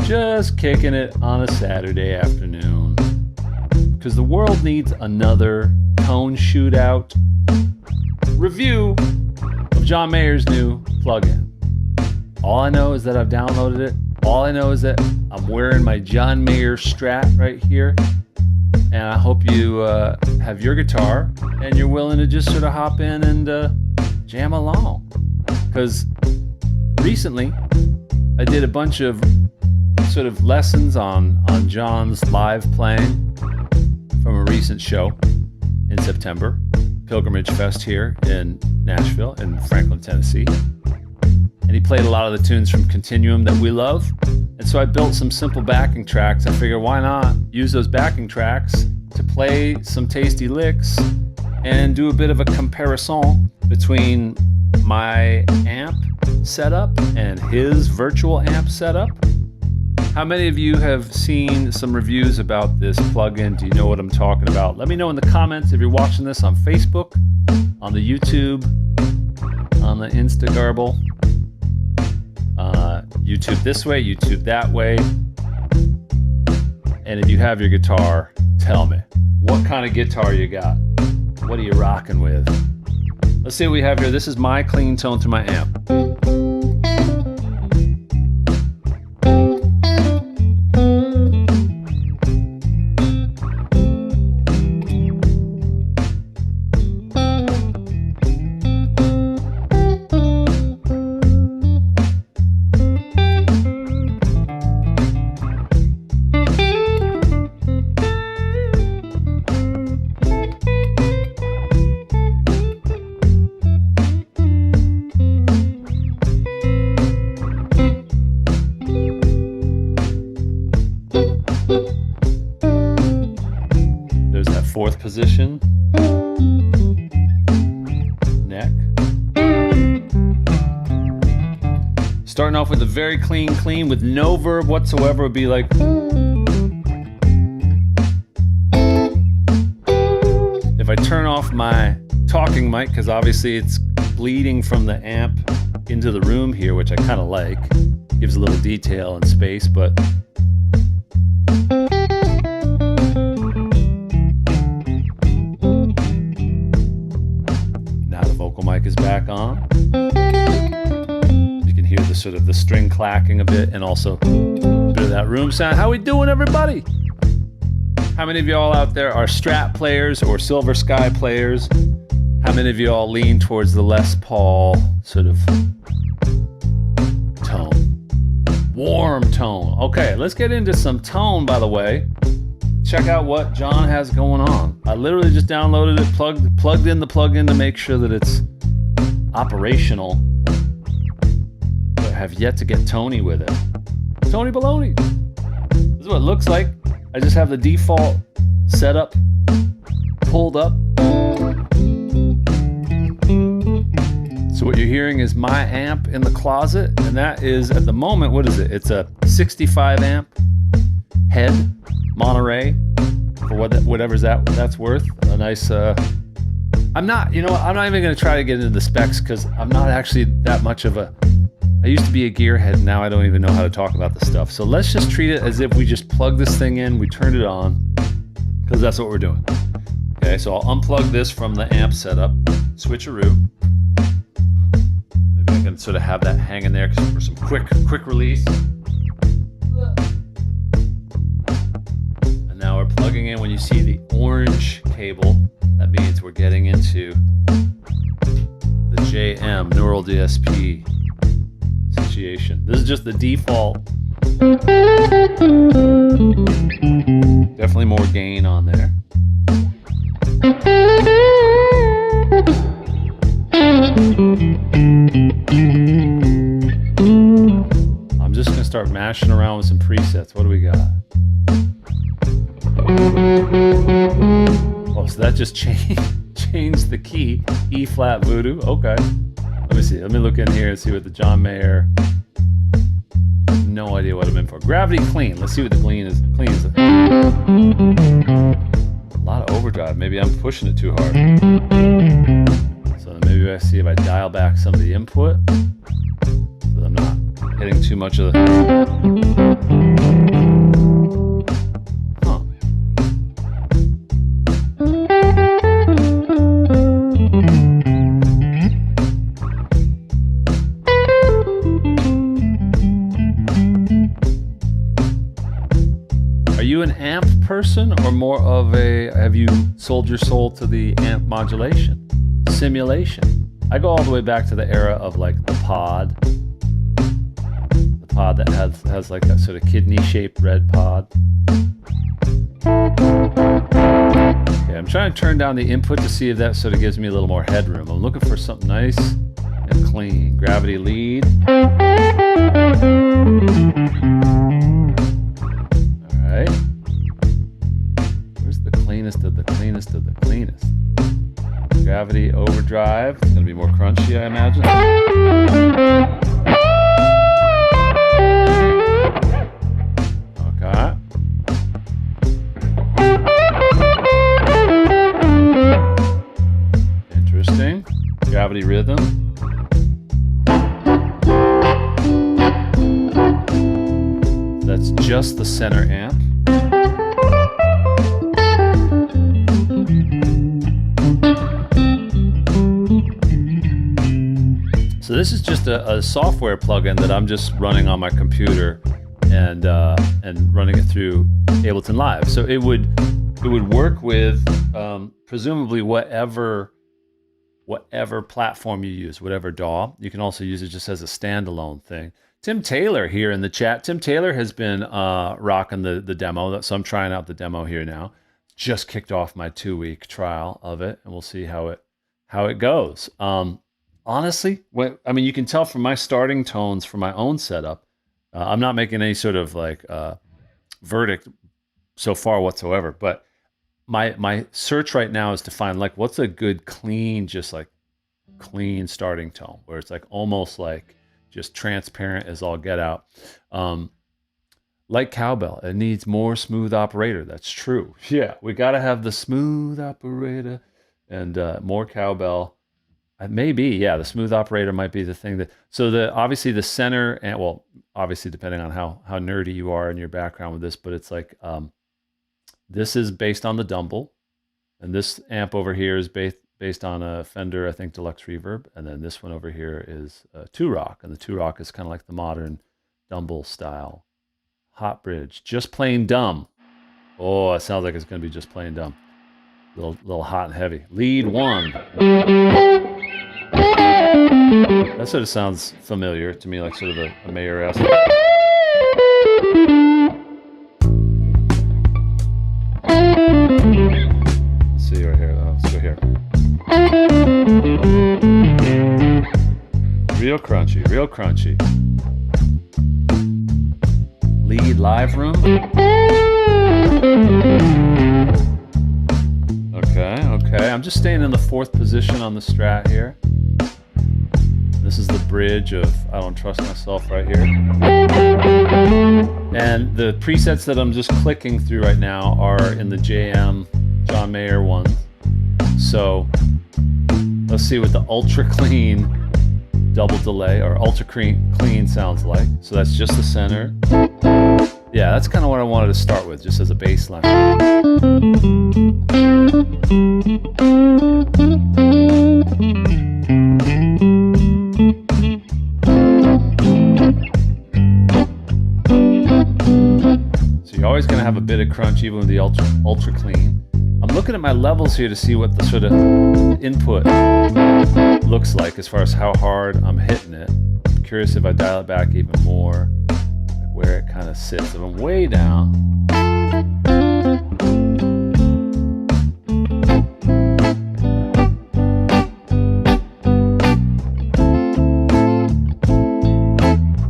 Just kicking it on a Saturday afternoon. Because the world needs another tone shootout review of John Mayer's new plugin. All I know is that I've downloaded it. All I know is that I'm wearing my John Mayer Strat right here. And I hope you have your guitar and you're willing to just sort of hop in and jam along. Because recently I did a bunch of sort of lessons on John's live playing from a recent show in September, Pilgrimage Fest here in Nashville in Franklin, Tennessee. And he played a lot of the tunes from Continuum that we love. And so I built some simple backing tracks. I figured why not use those backing tracks to play some tasty licks and do a bit of a comparison between my amp setup and his virtual amp setup. How many of you have seen some reviews about this plugin? Do you know what I'm talking about? Let me know in the comments if you're watching this on Facebook, on the YouTube, on the Instagarble. YouTube this way, YouTube that way. And if you have your guitar, tell me. What kind of guitar you got? What are you rocking with? Let's see what we have here. This is my clean tone to my amp. Fourth position, neck. Starting off with a very clean with no verb whatsoever would be like. If I turn off my talking mic, because obviously it's bleeding from the amp into the room here, which I kind of like, gives a little detail and space, but mic is back on. You can hear the sort of the string clacking a bit and also a bit of that room sound. How we doing, everybody? How many of y'all out there are Strat players or Silver Sky players? How many of y'all lean towards the Les Paul sort of tone? Warm tone. Okay, let's get into some tone, by the way. Check out what John has going on. I literally just downloaded it, plugged in the plugin to make sure that it's operational, but have yet to get Tony with it. Tony Baloney. This is what it looks like. I just have the default setup pulled up. So what you're hearing is my amp in the closet, and that is at the moment, what is it? It's a 65 amp head Monterey for whatever's that's worth. A nice I'm not even going to try to get into the specs because I'm not actually that much of a... I used to be a gearhead, now I don't even know how to talk about this stuff. So let's just treat it as if we just plug this thing in, we turned it on, because that's what we're doing. Okay, so I'll unplug this from the amp setup, switcheroo. Maybe I can sort of have that hanging there for some quick release. And now we're plugging in. When you see the orange cable, that means we're getting into the JM Neural DSP situation. This is just the default. Definitely more gain on there. I'm just going to start mashing around with some presets. What do we got? Oh, so that just changed the key. E flat voodoo. Okay. Let me see. Let me look in here and see what the John Mayer. No idea what I'm in for. Gravity clean. Let's see what the clean is. A lot of overdrive. Maybe I'm pushing it too hard. So maybe I see if I dial back some of the input so that I'm not hitting too much of the... you an amp person or more of a, have you sold your soul to the amp modulation, simulation? I go all the way back to the era of like the pod that has like that sort of kidney-shaped red pod. Okay, I'm trying to turn down the input to see if that sort of gives me a little more headroom. I'm looking for something nice and clean. Gravity lead. Alright. Where's the cleanest of the cleanest of the cleanest? Gravity overdrive. It's going to be more crunchy, I imagine. Okay. Interesting. Gravity rhythm. That's just the center amp. So this is just a software plugin that I'm just running on my computer and running it through Ableton Live. So it would work with presumably whatever platform you use, whatever DAW. You can also use it just as a standalone thing. Tim Taylor here in the chat. Tim Taylor has been rocking the demo, so I'm trying out the demo here now. Just kicked off my 2-week trial of it, and we'll see how it goes. Honestly, you can tell from my starting tones for my own setup, I'm not making any sort of like verdict so far whatsoever, but my search right now is to find like what's a good clean, just like clean starting tone where it's like almost like just transparent as all get out. Like cowbell, it needs more smooth operator. That's true. Yeah, we got to have the smooth operator and more cowbell. Maybe, yeah, the smooth operator might be the thing that, so obviously the center, and well, obviously depending on how nerdy you are in your background with this, but it's like, this is based on the Dumble, and this amp over here is based on a Fender, I think, Deluxe Reverb, and then this one over here is a Two-Rock, and the Two-Rock is kind of like the modern Dumble style. Hot bridge, just plain dumb. Oh, it sounds like it's going to be just plain dumb. Little hot and heavy. Lead 1. That sort of sounds familiar to me, like sort of a Mayer-esque. Let's see right here. Let's go here. Real crunchy, real crunchy. Lead live room. Okay. I'm just staying in the 4th position on the Strat here. This is the bridge of I Don't Trust Myself right here. And the presets that I'm just clicking through right now are in the JM John Mayer ones. So let's see what the ultra clean double delay or ultra clean sounds like. So that's just the center. Yeah, that's kind of what I wanted to start with, just as a baseline. So you're always going to have a bit of crunch even with the ultra clean. I'm looking at my levels here to see what the sort of input looks like as far as how hard I'm hitting it. I'm curious if I dial it back even more, where it kind of sits. If I'm way down,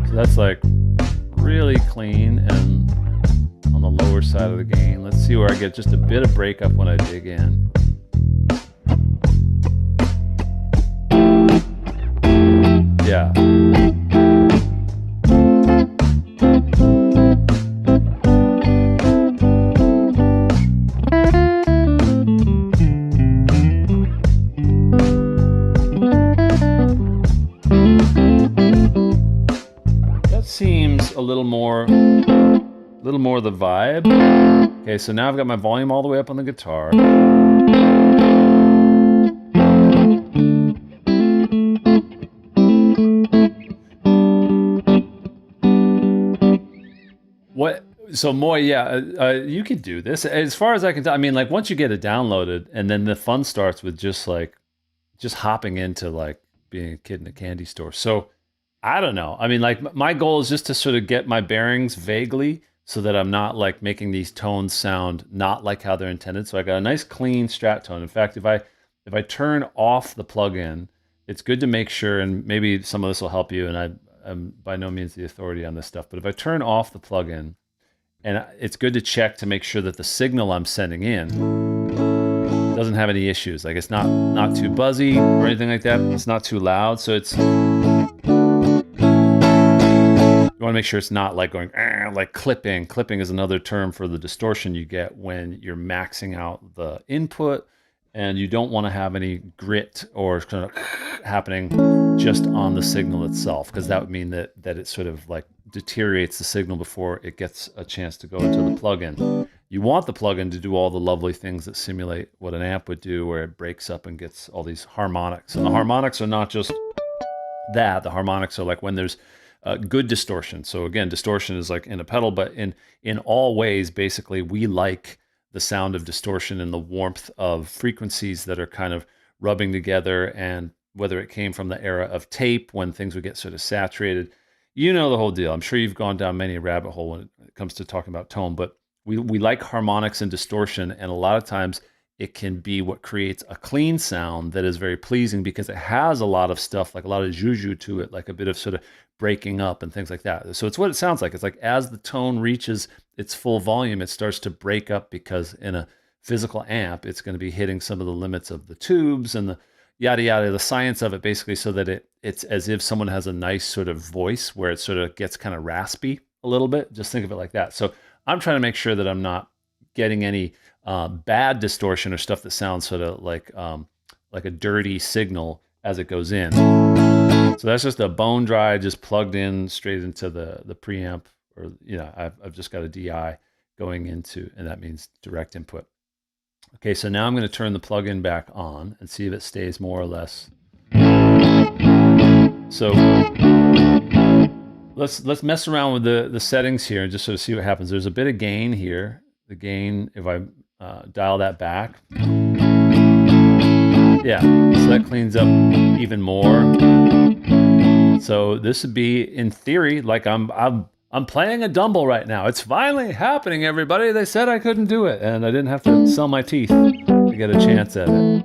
so that's like really clean and on the lower side of the gain. Let's see where I get just a bit of breakup when I dig in. Yeah. Seems a little more the vibe. Okay, so now I've got my volume all the way up on the guitar. So Moy, yeah, you could do this. As far as I can tell, I mean, like once you get it downloaded, and then the fun starts with just hopping into like being a kid in a candy store. So I don't know. I mean, like my goal is just to sort of get my bearings vaguely, so that I'm not like making these tones sound not like how they're intended. So I got a nice clean Strat tone. In fact, if I turn off the plugin, it's good to make sure, and maybe some of this will help you. And I'm by no means the authority on this stuff, but if I turn off the plugin, and it's good to check to make sure that the signal I'm sending in doesn't have any issues. Like it's not too buzzy or anything like that. It's not too loud. So it's, you want to make sure it's not like going like clipping. Clipping is another term for the distortion you get when you're maxing out the input, and you don't want to have any grit or kind of happening just on the signal itself, because that would mean that it sort of like deteriorates the signal before it gets a chance to go into the plugin. You want the plugin to do all the lovely things that simulate what an amp would do, where it breaks up and gets all these harmonics. And the harmonics are not just that. The harmonics are like when there's good distortion. So again, distortion is like in a pedal, but in all ways, basically, we like the sound of distortion and the warmth of frequencies that are kind of rubbing together. And whether it came from the era of tape when things would get sort of saturated, you know the whole deal. I'm sure you've gone down many a rabbit hole when it comes to talking about tone, but we like harmonics and distortion, and a lot of times it can be what creates a clean sound that is very pleasing, because it has a lot of stuff, like a lot of juju to it, like a bit of sort of breaking up and things like that. So it's what it sounds like. It's like as the tone reaches its full volume, it starts to break up, because in a physical amp, it's going to be hitting some of the limits of the tubes and the yada yada, the science of it, basically, so that it's as if someone has a nice sort of voice where it sort of gets kind of raspy a little bit. Just think of it like that. So I'm trying to make sure that I'm not getting any bad distortion or stuff that sounds sort of like a dirty signal as it goes in. So that's just a bone dry, just plugged in straight into the preamp, or I've just got a DI going into, and that means direct input. Okay, so now I'm going to turn the plugin back on and see if it stays more or less. So let's mess around with the settings here and just sort of see what happens. There's a bit of gain here. The gain, if I dial that back, yeah, so that cleans up even more. So this would be, in theory, like I'm playing a Dumble right now. It's finally happening, everybody. They said I couldn't do it, and I didn't have to sell my teeth to get a chance at it.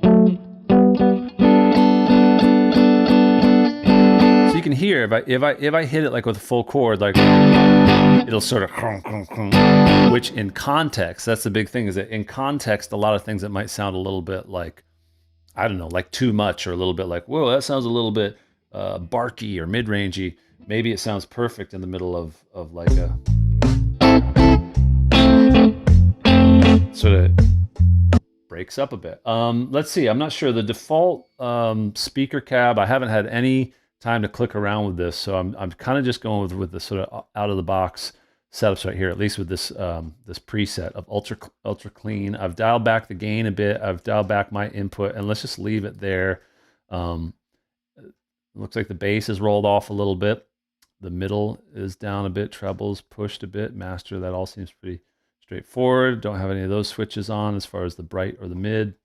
So you can hear if I hit it like with a full chord, like it'll sort of, which in context, that's the big thing, is that in context, a lot of things that might sound a little bit like, I don't know, like too much, or a little bit like, whoa, that sounds a little bit barky or mid-rangey. Maybe it sounds perfect in the middle of like a sort of breaks up a bit. Let's see. I'm not sure. The default speaker cab, I haven't had any time to click around with this, so I'm kind of just going with the sort of out of the box setups right here, at least with this this preset of ultra clean. I've dialed back the gain a bit. I've dialed back my input, and let's just leave it there. It looks like the bass is rolled off a little bit. The middle is down a bit. Trebles pushed a bit. Master, that all seems pretty straightforward. Don't have any of those switches on as far as the bright or the mid.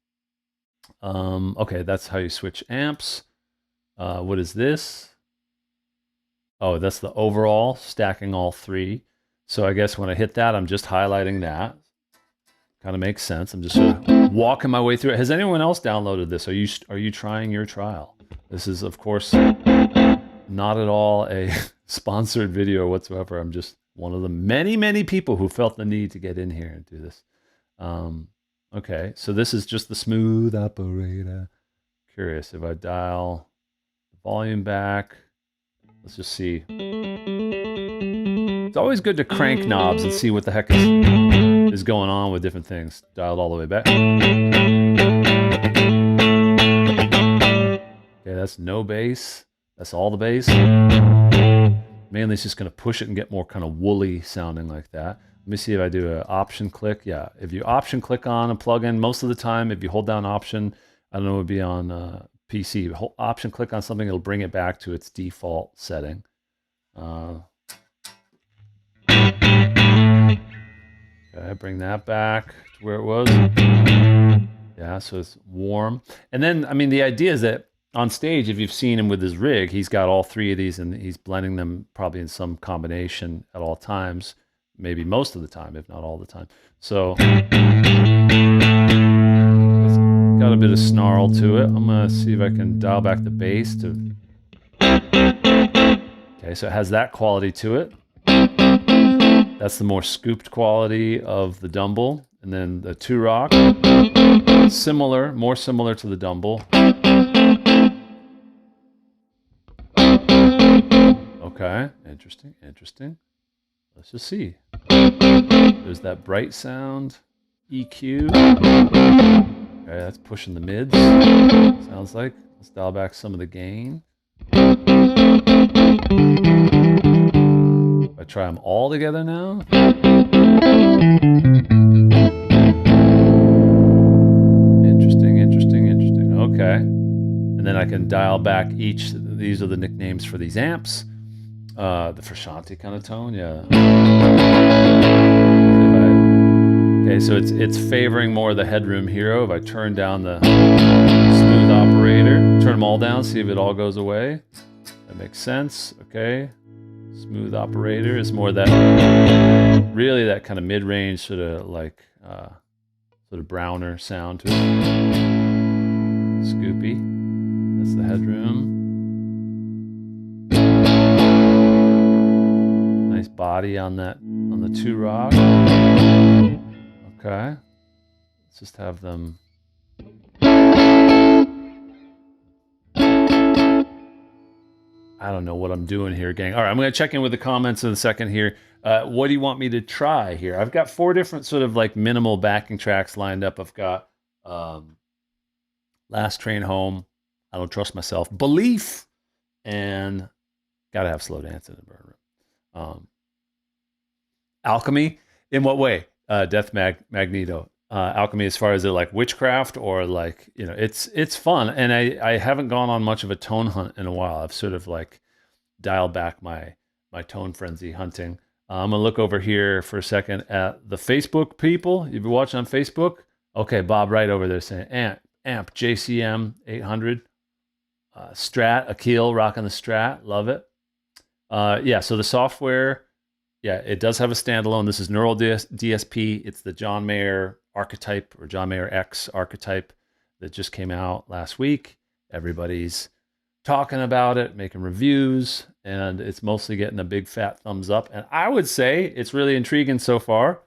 Okay, that's how you switch amps. What is this? Oh, that's the overall, stacking all three. So I guess when I hit that, I'm just highlighting that. Kind of makes sense. I'm just sort of walking my way through it. Has anyone else downloaded this? Are you trying your trial? This is, of course, not at all a sponsored video whatsoever. I'm just one of the many, many people who felt the need to get in here and do this. Okay, so this is just the smooth operator. Curious if I dial the volume back. Let's just see. It's always good to crank knobs and see what the heck is going on with different things. Dialed all the way back. Okay, that's no bass. That's all the bass. Mainly it's just going to push it and get more kind of woolly sounding like that. Let me see if I do an option click. Yeah, if you option click on a plugin, most of the time, if you hold down option, I don't know, it would be on PC. Option click on something, it'll bring it back to its default setting. bring that back to where it was. Yeah, so it's warm. And then, I mean, the idea is that on stage, if you've seen him with his rig, he's got all three of these and he's blending them probably in some combination at all times, maybe most of the time, if not all the time. So it's got a bit of snarl to it. I'm gonna see if I can dial back the bass to. Okay, so it has that quality to it. That's the more scooped quality of the Dumble. And then the Two-Rock, similar, more similar to the Dumble. Okay, interesting, interesting. Let's just see. There's that bright sound, EQ. Okay, that's pushing the mids, sounds like. Let's dial back some of the gain. If I try them all together now. Interesting. Okay. And then I can dial back each. These are the nicknames for these amps. The Frusciante kind of tone, yeah. Okay, so it's favoring more of the Headroom Hero. If I turn down the smooth operator, turn them all down, see if it all goes away. That makes sense. Okay. Smooth operator is more that, really that kind of mid-range sort of like sort of browner sound to it. Scoopy. That's the Headroom. Nice body on that, on the Two-Rock. Okay. Let's just have them. I don't know what I'm doing here, gang. All right, I'm going to check in with the comments in a second here. What do you want me to try here? I've got 4 different sort of like minimal backing tracks lined up. I've got Last Train Home, I Don't Trust Myself, Belief, and Gotta Have Slow Dance in the Burn Room. Alchemy, in what way? Death Magneto. Alchemy as far as like witchcraft or like, you know, it's fun. And I haven't gone on much of a tone hunt in a while. I've sort of like dialed back my tone frenzy hunting. I'm gonna look over here for a second at the Facebook people. You've been watching on Facebook? Okay, Bob right over there saying amp JCM 800. Strat, Akil rocking the Strat, love it. Yeah, so the software, yeah, it does have a standalone. This is Neural DSP. It's the John Mayer archetype, or John Mayer X archetype, that just came out last week. Everybody's talking about it, making reviews, and it's mostly getting a big fat thumbs up. And I would say it's really intriguing so far.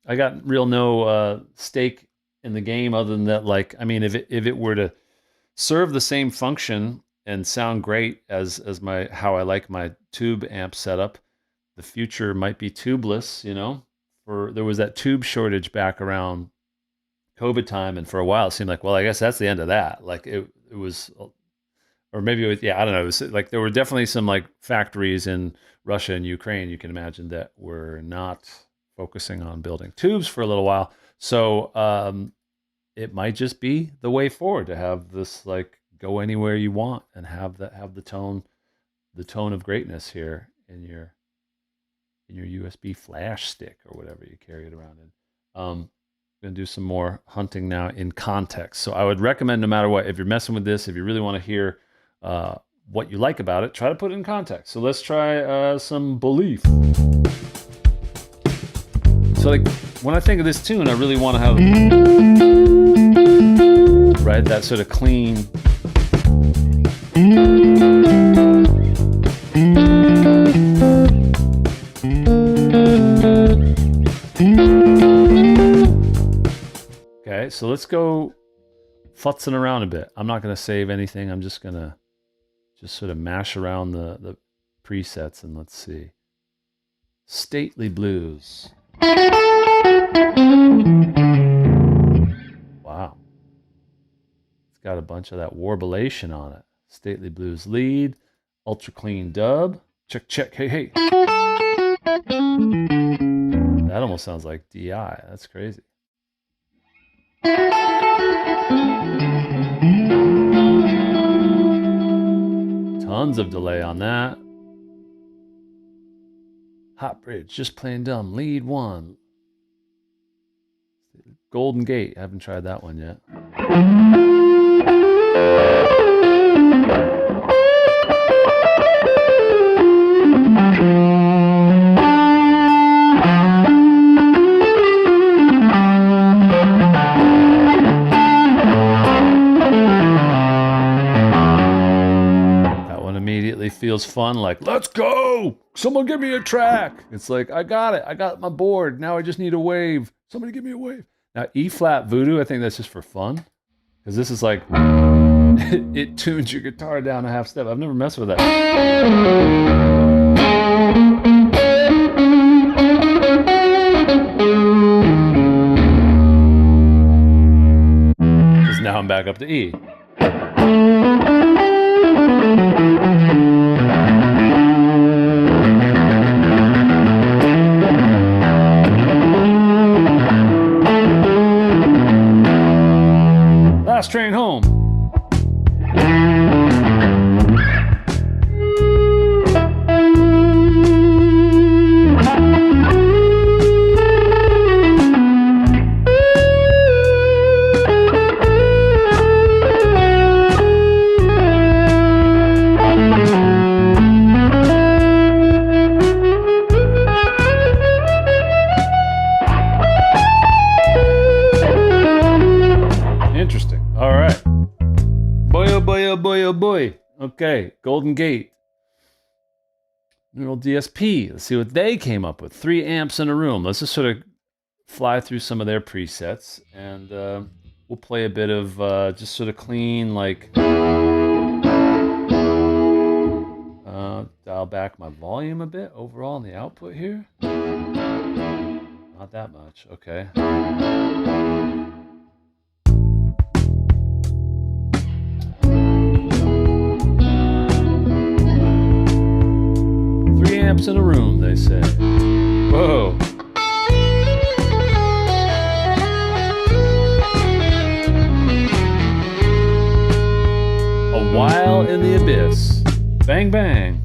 I got no stake in the game other than that. Like, I mean, if it were to serve the same function and sound great as how I like my tube amp setup, the future might be tubeless, you know. There was that tube shortage back around COVID time, and for a while it seemed like, well, I guess that's the end of that. Like it was, or maybe it was, yeah, I don't know. It was like there were definitely some like factories in Russia and Ukraine, you can imagine, that were not focusing on building tubes for a little while. So it might just be the way forward to have this like go anywhere you want and have the tone of greatness here in your USB flash stick or whatever you carry it around in. I'm going to do some more hunting now in context. So I would recommend, no matter what, if you're messing with this, if you really want to hear what you like about it, try to put it in context. So let's try some Belief. So like when I think of this tune, I really want to have, right, that sort of clean. Okay, so let's go futzing around a bit. I'm not going to save anything. I'm just going to sort of mash around the presets, and let's see. Stately Blues. Wow. It's got a bunch of that warblation on it. Stately Blues lead, ultra clean dub. Check, check, hey, hey. That almost sounds like DI. That's crazy. Tons of delay on that. Hot bridge, just plain dumb. Lead 1. Golden Gate. I haven't tried that one yet. Feels fun, like, let's go! Someone give me a track! It's like, I got it. I got my board. Now I just need a wave. Somebody give me a wave. Now, E-flat voodoo, I think that's just for fun. Because this is like, it tunes your guitar down a half step. I've never messed with that. Because now I'm back up to E. Last train home. Interesting. All right. Boy, oh boy, oh boy, oh boy. Okay, Golden Gate. Neural DSP. Let's see what they came up with. 3 amps in a room. Let's just sort of fly through some of their presets, and we'll play a bit of just sort of clean, like, dial back my volume a bit overall on the output here. Not that much. Okay. 3 amps in a room, they say. Whoa. A while in the abyss. Bang, bang.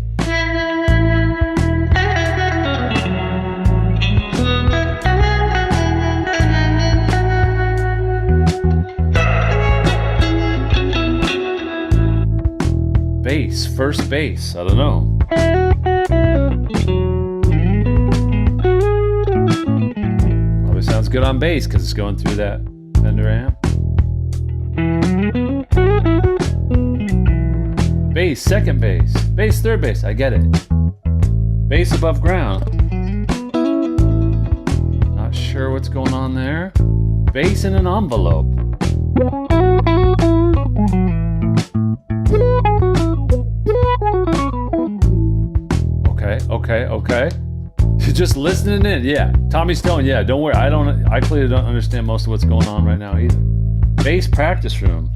Bass, first bass, I don't know. Probably sounds good on bass because it's going through that Fender amp. Bass, second bass. Bass, third bass, I get it. Bass above ground. Not sure what's going on there. Bass in an envelope. Okay. You're just listening in, yeah. Tommy Stone, yeah. Don't worry. I clearly don't understand most of what's going on right now either. Bass practice room.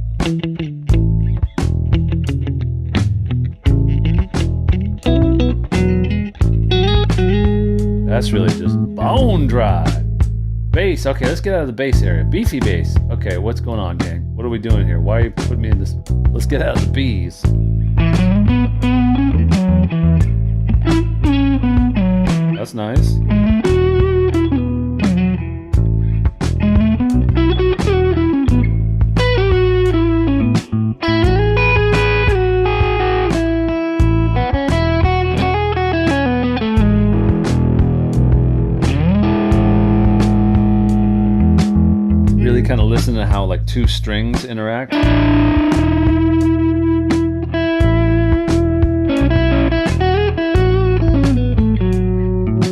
That's really just bone dry. Bass. Okay, let's get out of the bass area. Beefy bass. Okay, what's going on, gang? What are we doing here? Why are you putting me in this? Let's get out of the B's. That's nice. Really kind of listen to how like 2 strings interact.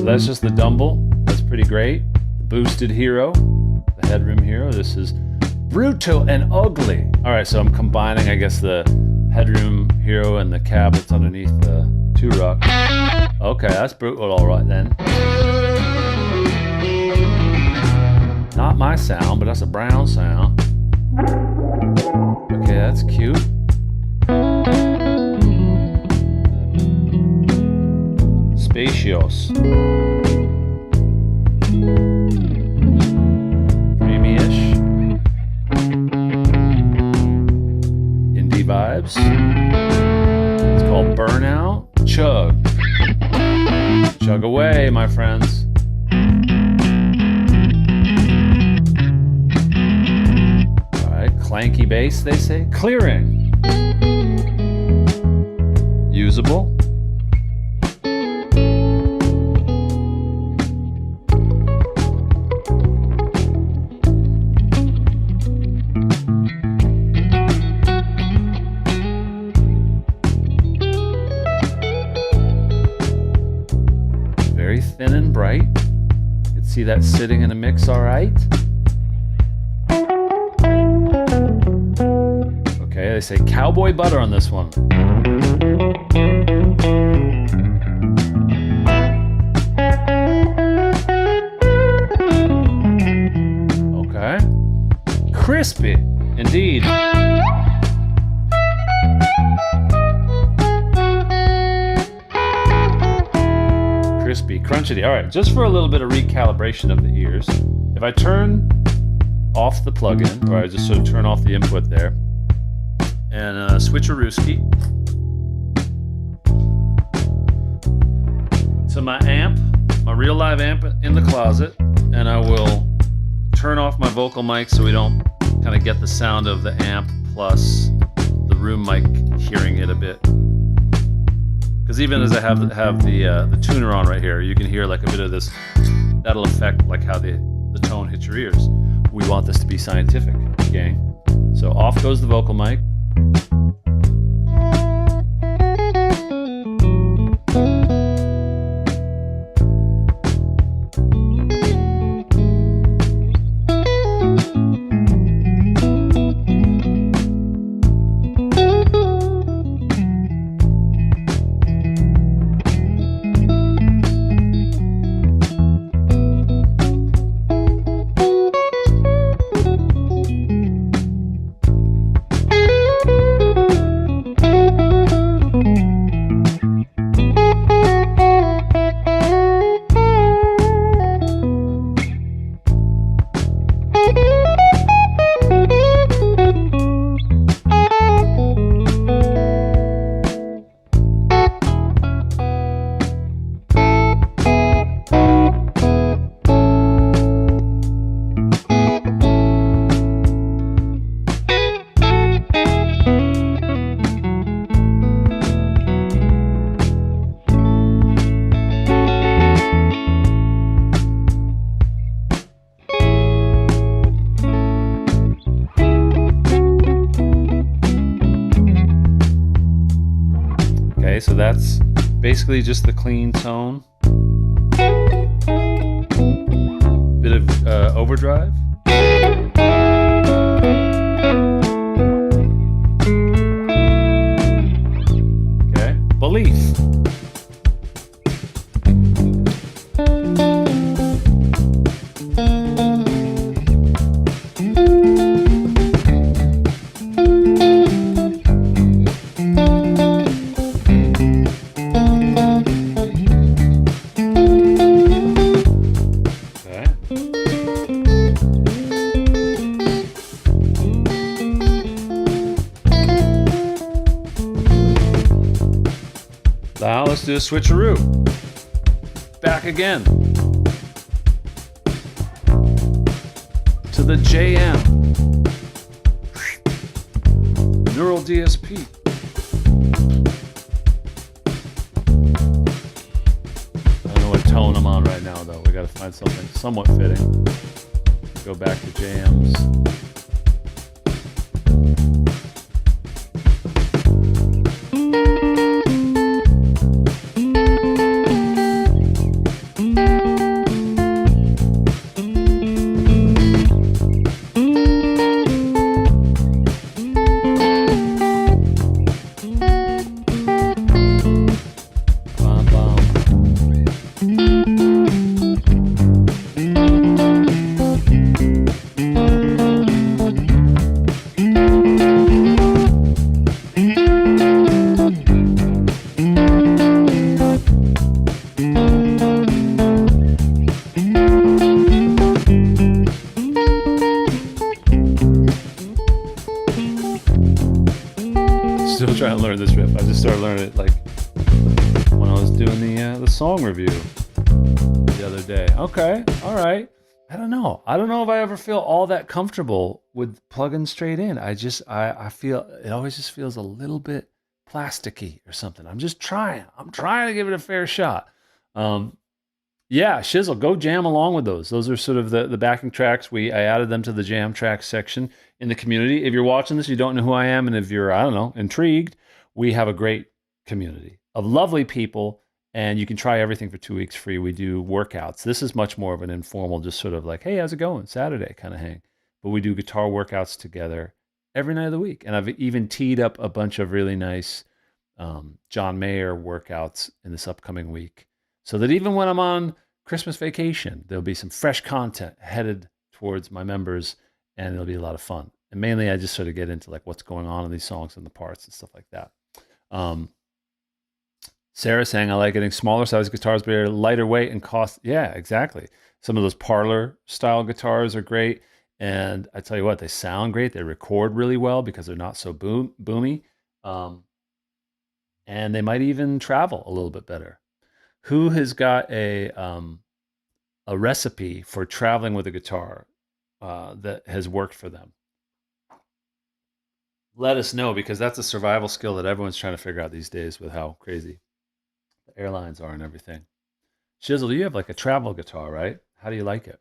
That's just the Dumble. That's pretty great. The boosted hero, the headroom hero. This is brutal and ugly. All right, so I'm combining, I guess, the headroom hero and the cab that's underneath the 2-rock. Okay, that's brutal, all right then. Not my sound, but that's a Brown sound. Okay, that's cute. Spacious. Dreamy-ish. Indie vibes. It's called Burnout. Chug. Chug away, my friends. Clanky bass, they say. Clearing. Usable. Very thin and bright. You can see that sitting in a mix all right. Okay, they say cowboy butter on this one. Okay. Crispy, indeed. Crispy, crunchity. All right, just for a little bit of recalibration of the ears, if I turn off the plug-in, or I just sort of turn off the input there, and switcherooski to my amp, my real live amp in the closet, and I will turn off my vocal mic so we don't kind of get the sound of the amp plus the room mic hearing it a bit. Because even as I have the tuner on right here, you can hear like a bit of this. That'll affect like how the tone hits your ears. We want this to be scientific, gang. So off goes the vocal mic. Okay, so that's basically just the clean tone. Bit of overdrive. Okay, belief. Now let's do a switcheroo. Back again to the JM Neural DSP. I don't know what tone I'm on right now though. We gotta find something somewhat fitting. Go back to JM's. Still trying to learn this riff. I just started learning it like when I was doing the song review the other day. Okay, all right. I don't know. I don't know if I ever feel all that comfortable with plugging straight in. I feel it always just feels a little bit plasticky or something. I'm just trying. I'm trying to give it a fair shot. Yeah, Shizzle, go jam along with those. Those are sort of the backing tracks. I added them to the jam track section in the community. If you're watching this, you don't know who I am, and if you're, I don't know, intrigued, we have a great community of lovely people, and you can try everything for 2 weeks free. We do workouts. This is much more of an informal, just sort of like, hey, how's it going? Saturday kind of hang. But we do guitar workouts together every night of the week. And I've even teed up a bunch of really nice John Mayer workouts in this upcoming week, so that even when I'm on Christmas vacation, there'll be some fresh content headed towards my members, and it'll be a lot of fun. And mainly I just sort of get into like what's going on in these songs and the parts and stuff like that. Sarah saying, I like getting smaller size guitars, but they're lighter weight and cost. Yeah, exactly. Some of those parlor style guitars are great. And I tell you what, they sound great. They record really well because they're not so boomy. And they might even travel a little bit better. Who has got a recipe for traveling with a guitar that has worked for them? Let us know, because that's a survival skill that everyone's trying to figure out these days with how crazy the airlines are and everything. Shizzle, you have like a travel guitar, right? How do you like it?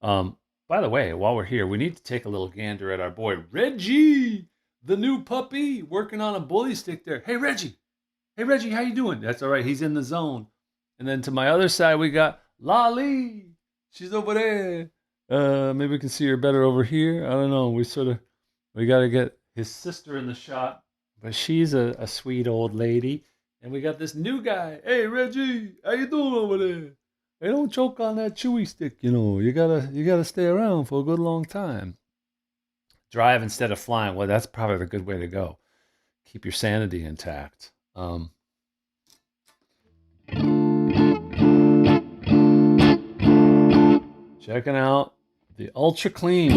By the way, while we're here, we need to take a little gander at our boy Reggie, the new puppy, working on a bully stick there. Hey, Reggie, how you doing? That's all right. He's in the zone. And then to my other side, we got Lali. She's over there. Maybe we can see her better over here. I don't know. We got to get his sister in the shot. But she's a sweet old lady. And we got this new guy. Hey, Reggie, how you doing over there? Hey, don't choke on that chewy stick, you know. You gotta stay around for a good long time. Drive instead of flying. Well, that's probably a good way to go. Keep your sanity intact. Checking out the Ultra Clean.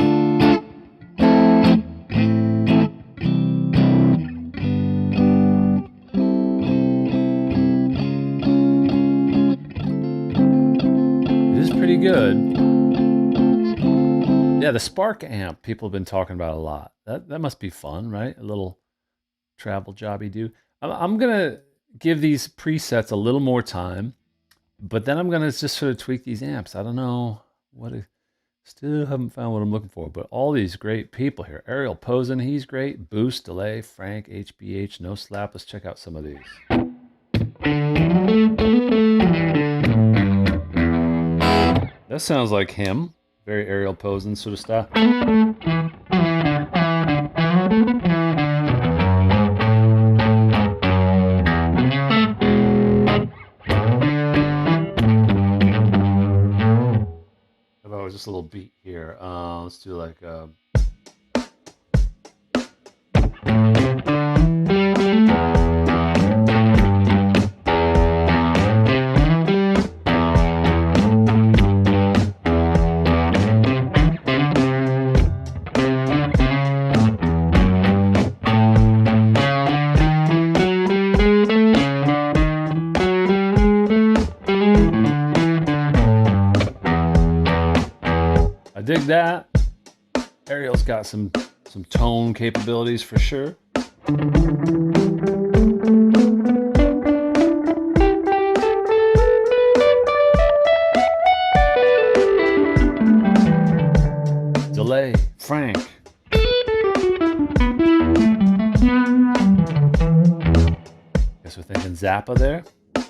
It is pretty good. Yeah, the Spark amp people have been talking about a lot. That must be fun, right? A little travel jobby do. I'm gonna give these presets a little more time, but then I'm gonna just sort of tweak these amps. I don't know. Still haven't found what I'm looking for, but all these great people here. Ariel Posen, he's great. Boost, Delay, Frank, HBH, No Slap. Let's check out some of these. That sounds like him. Very Ariel Posen sort of style. Just a little beat here. Let's do like dig that. Ariel's got some tone capabilities for sure. Delay, Frank. Guess we're thinking Zappa there,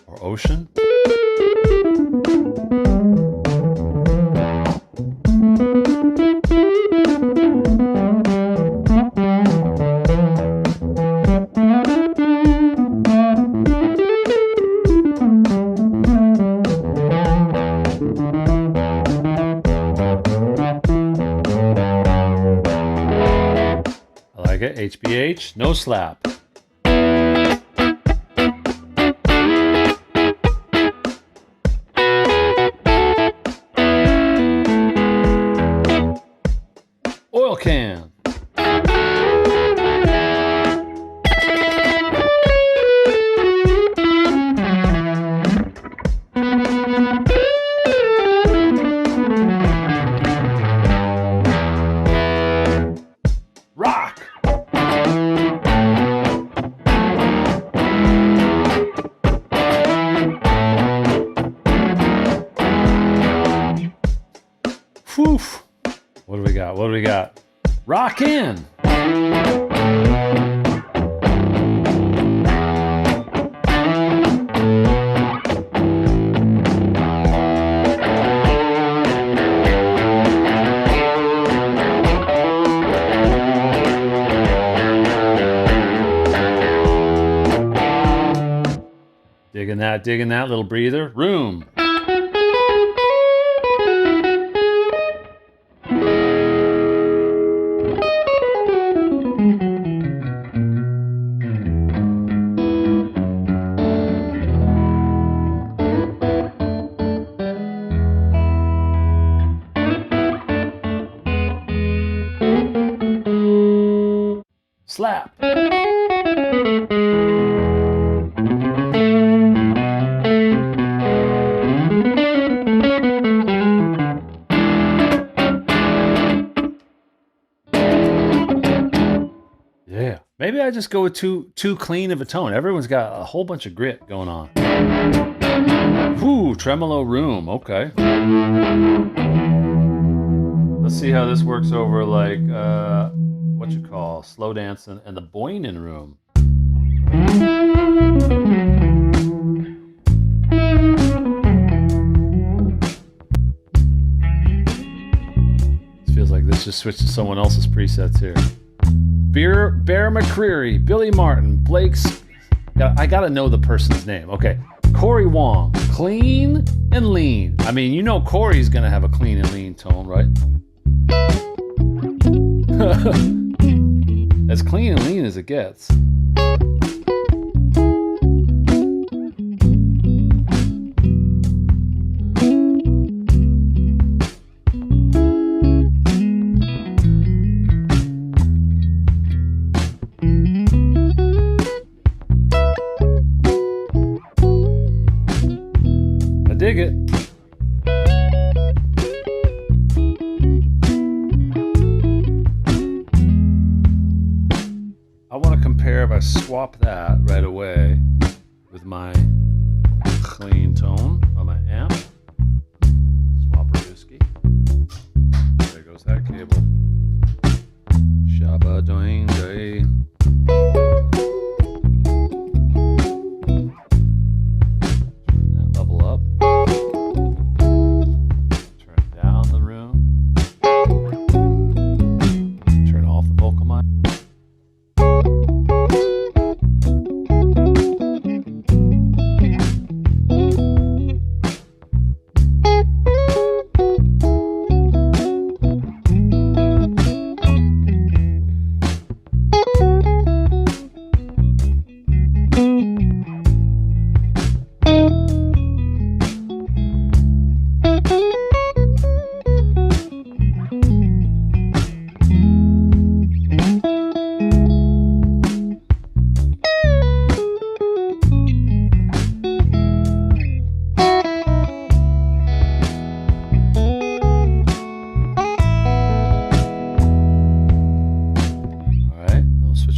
or Ocean. HBH, No Slap. Oil Can. Whew. What do we got? What do we got? Rock in. Digging that little breather. Room. Slap. Yeah. Maybe I just go with too clean of a tone. Everyone's got a whole bunch of grit going on. Ooh, tremolo room. Okay. Let's see how this works over like what you call slow dance and the Boynin room. This feels like this just switched to someone else's presets here. Bear McCreary, Billy Martin, Blake's. I gotta know the person's name. Okay, Corey Wong, clean and lean. I mean, you know Corey's gonna have a clean and lean tone, right? As clean and lean as it gets. Dig it. I want to compare if I swap that right away with my clean tone on my amp. Swap Radusky. There goes that cable. Shabba doing day.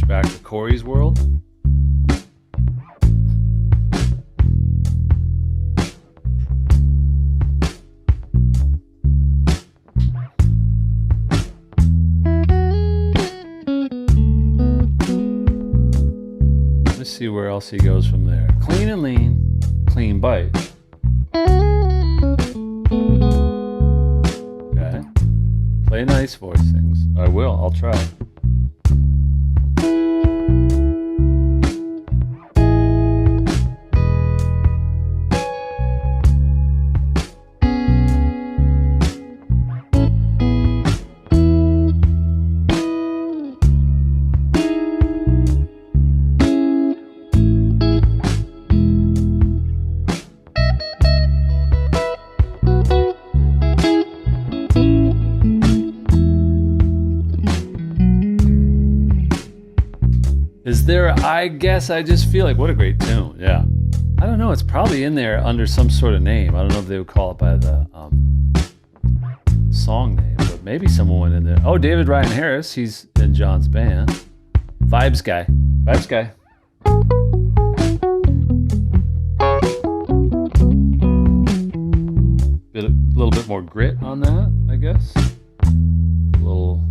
Back to Corey's world. Let's see where else he goes from there. Clean and lean, clean bite. Okay. Play nice voice things. I will. I'll try. Is there, I guess I just feel like, what a great tune. Yeah. I don't know. It's probably in there under some sort of name. I don't know if they would call it by the song name, but maybe someone went in there. Oh, David Ryan Harris. He's in John's band. Vibes guy. Vibes guy. little bit more grit on that, I guess. A little.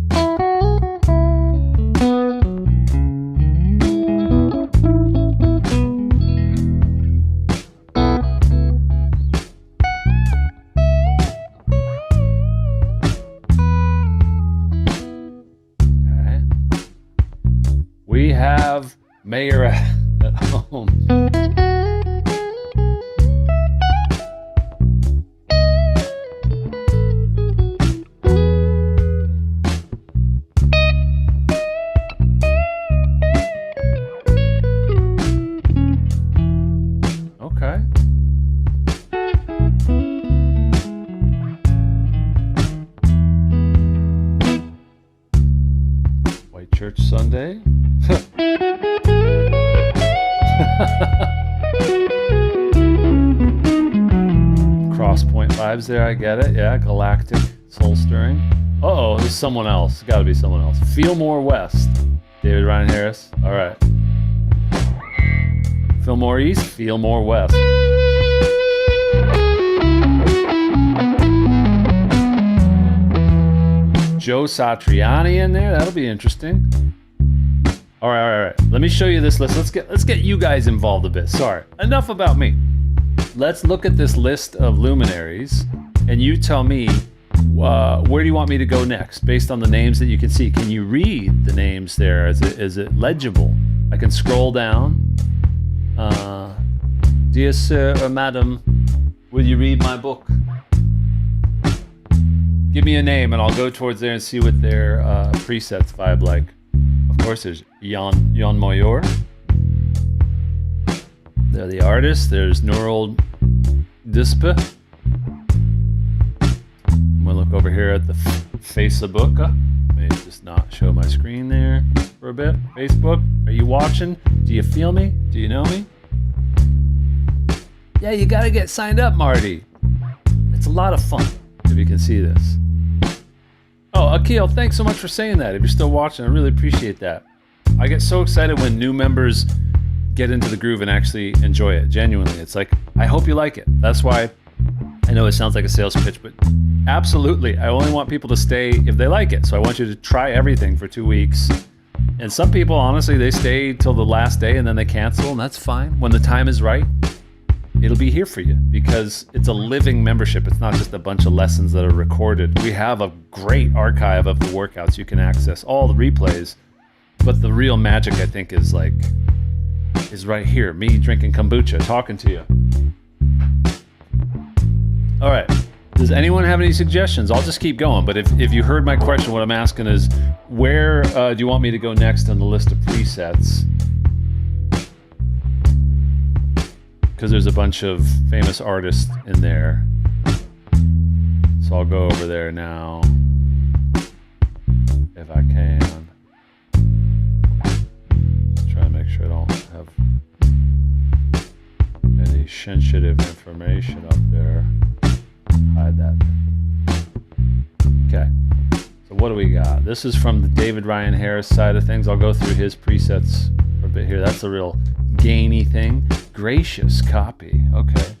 Okay. We have Mayer at home. Okay. White Church Sunday. Cross point vibes there, I get it. Yeah, galactic, soul stirring. Uh-oh, there's someone else. Gotta be someone else. Feel More West. David Ryan Harris. All right. Feel More East, Feel More West. Joe Satriani in there. That'll be interesting. All right. Let me show you this list. Let's get you guys involved a bit. Sorry. Enough about me. Let's look at this list of luminaries, and you tell me where do you want me to go next based on the names that you can see. Can you read the names there? Is it legible? I can scroll down. Dear sir or madam, will you read my book? Give me a name and I'll go towards there and see what their presets vibe like. Of course, there's Jan Moyor. They're the artists. There's Nurul Dispe. I'm gonna look over here at the Facebook. Maybe just not show my screen there for a bit. Facebook, are you watching? Do you feel me? Do you know me? Yeah, you gotta get signed up, Marty. It's a lot of fun, if you can see this. Oh, Akil, thanks so much for saying that. If you're still watching, I really appreciate that. I get so excited when new members get into the groove and actually enjoy it, genuinely. It's like, I hope you like it. That's why, I know it sounds like a sales pitch, but absolutely, I only want people to stay if they like it. So I want you to try everything for 2 weeks. And some people, honestly, they stay till the last day and then they cancel, and that's fine. When the time is right, it'll be here for you because it's a living membership. It's not just a bunch of lessons that are recorded. We have a great archive of the workouts. You can access all the replays, but the real magic, I think, is right here. Me drinking kombucha, talking to you. All right. Does anyone have any suggestions? I'll just keep going. But if you heard my question, what I'm asking is, where do you want me to go next on the list of presets? Because there's a bunch of famous artists in there. So I'll go over there now, if I can. Just try to make sure I don't have any sensitive information up there. Hide that. Okay. So what do we got? This is from the David Ryan Harris side of things. I'll go through his presets for a bit here. That's a real gainy thing. Gracious copy. Okay.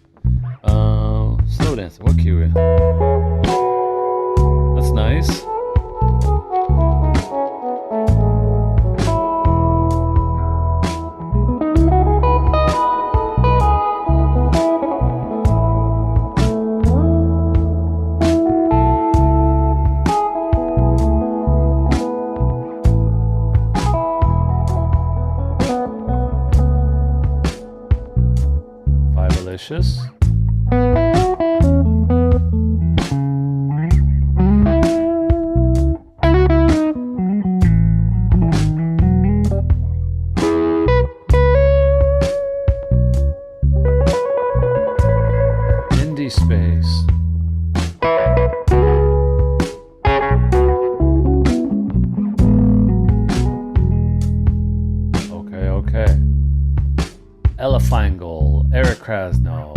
Slow dancing. What key are we? That's nice. Delicious. Indie space. Okay. Elefangle, Eric Krasno.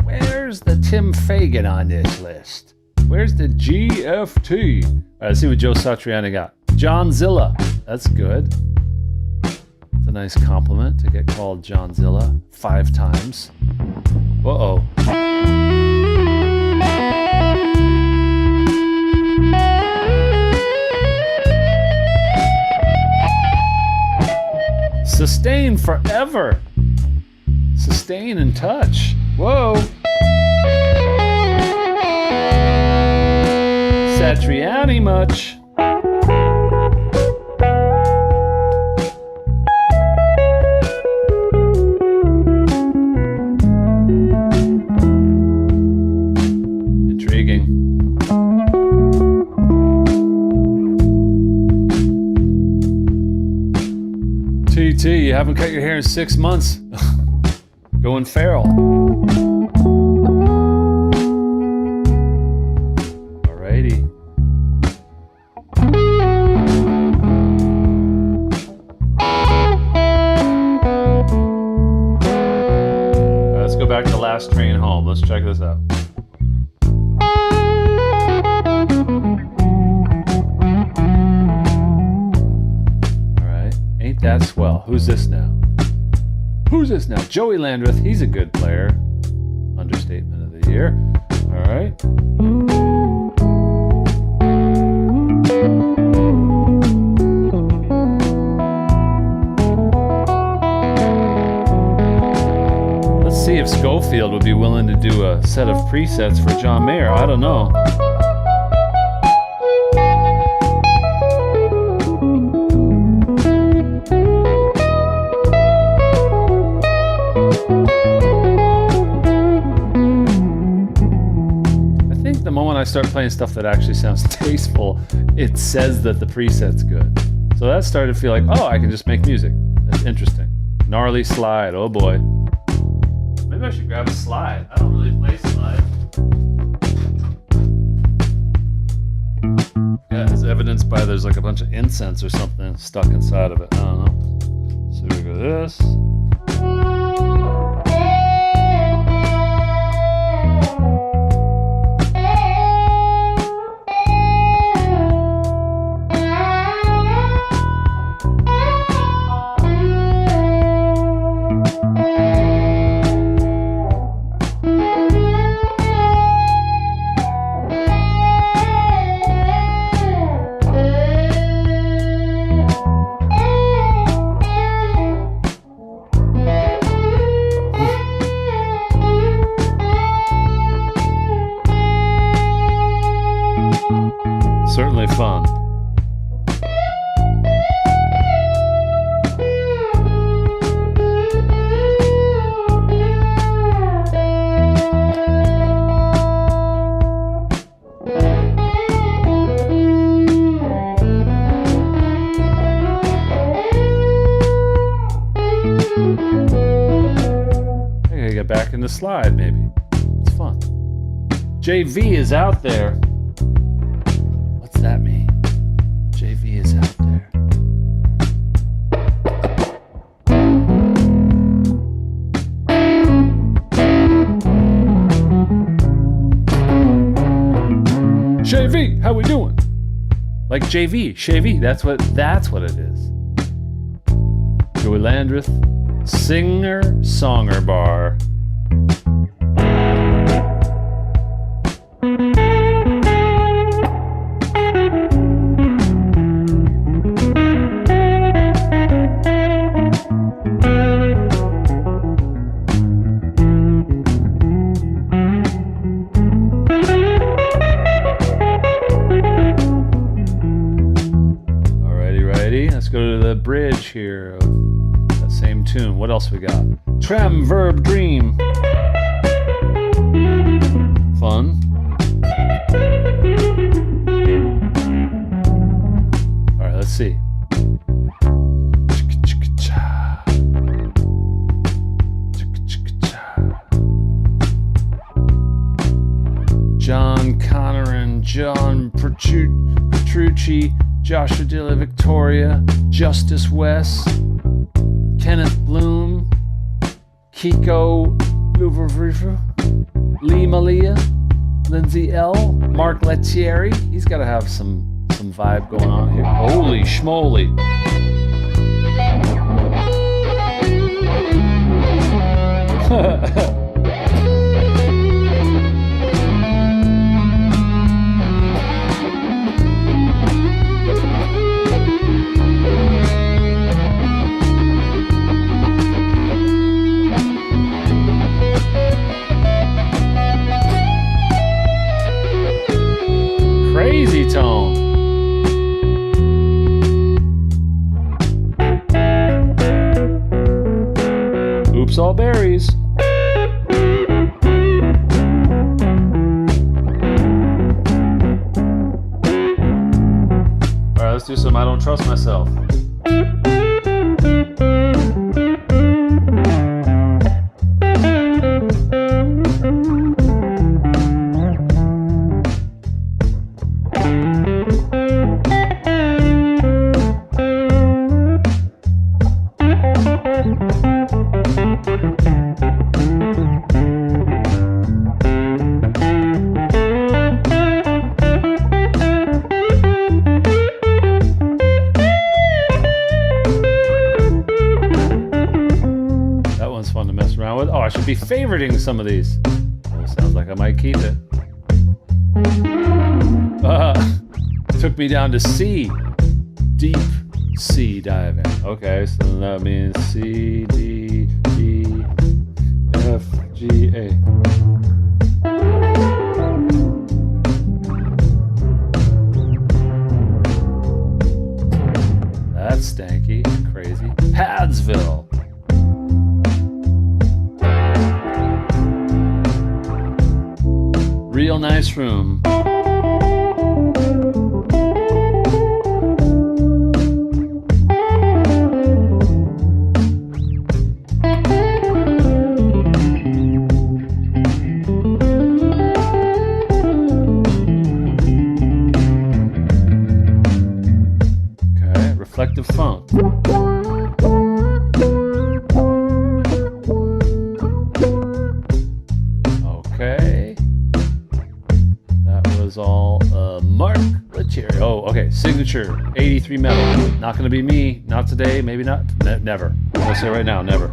Where's the Tim Fagan on this list? Where's the GFT? All right, let's see what Joe Satriani got. John Zilla. That's good. It's a nice compliment to get called John Zilla 5 times. Uh-oh. sustain forever. Sustain and touch. Whoa. Satriani much. Intriguing. TT, you haven't cut your hair in 6 months. Going feral. Alrighty. Let's go back to Last Train Home. Let's check this out. Alright. Ain't that swell? Who's this now? Who's this now? Joey Landreth. He's a good player. Understatement of the year. All right. Let's see if Schofield would be willing to do a set of presets for John Mayer. I don't know. The moment I start playing stuff that actually sounds tasteful, it says that the preset's good. So that started to feel like, oh, I can just make music. That's interesting. Gnarly slide, oh boy. Maybe I should grab a slide. I don't really play slide. Yeah, as evidenced by there's like a bunch of incense or something stuck inside of it. I don't know. So we go this. Certainly fun. I gotta get back in the slide, maybe. It's fun. JV is out there. What's that mean? JV is out there. JV, how we doing? Like JV, Shavy, that's what it is. Joey Landreth, singer-songer bar. Let's go to the bridge here of that same tune. What else we got? Trem, verb, dream. Fun. All right, let's see. John Conneran, John Petrucci, Joshua Dilla Victoria, Justice West, Kenneth Bloom, Kiko Louvervivu, Lee Malia, Lindsay L, Mark Lettieri. He's got to have some vibe going on here. Holy schmoly. Daisy Tone. Oops, all berries. All right, let's do some I Don't Trust Myself. Fun to mess around with. Oh, I should be favoriting some of these. Oh, sounds like I might keep it. Took me down to C. Deep sea diving. Okay, so that means C, D, E, F, G, A. That's stanky and crazy. Padsville. Real nice room. Okay, reflective funk. Okay. All Mark Lettieri. Oh, okay. Signature 83 metal. Not gonna be me. Not today. Maybe not. Never. I'm gonna say right now, never.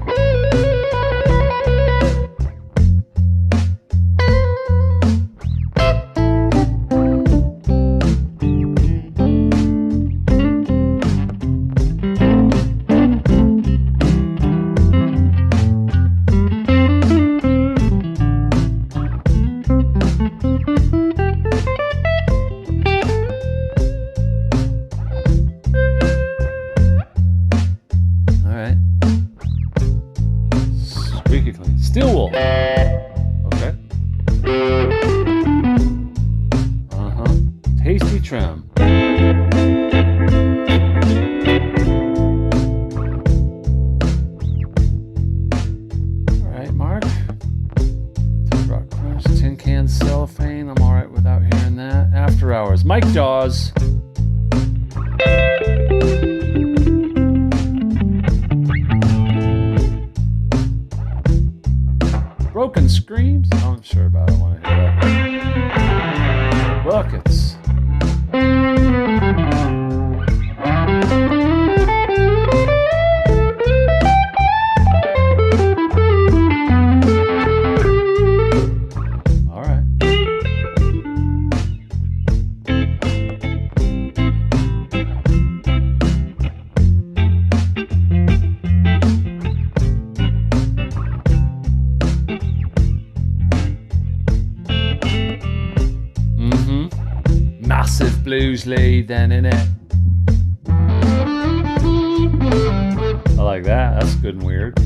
Stillwolf. Okay. Tasty trim. Alright, Mark. Rock Crunch, Tin Can Cellophane. I'm alright without hearing that. After Hours. Mike Dawes. Broken Screams? Oh, I'm sure about it. I want to hear that. Buckets. All right. Massive blues lead then, innit? I like that. That's good and weird.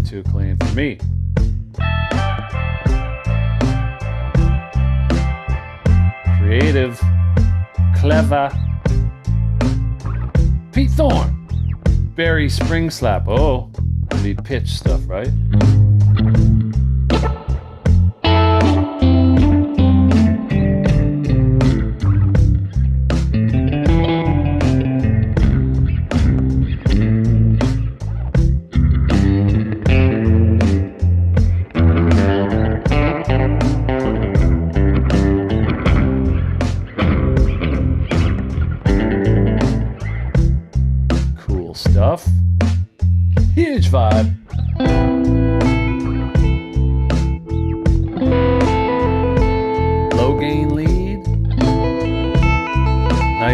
Too clean for me. Creative, clever. Pete Thorne, Barry Spring Slap. Oh, I need pitch stuff, right?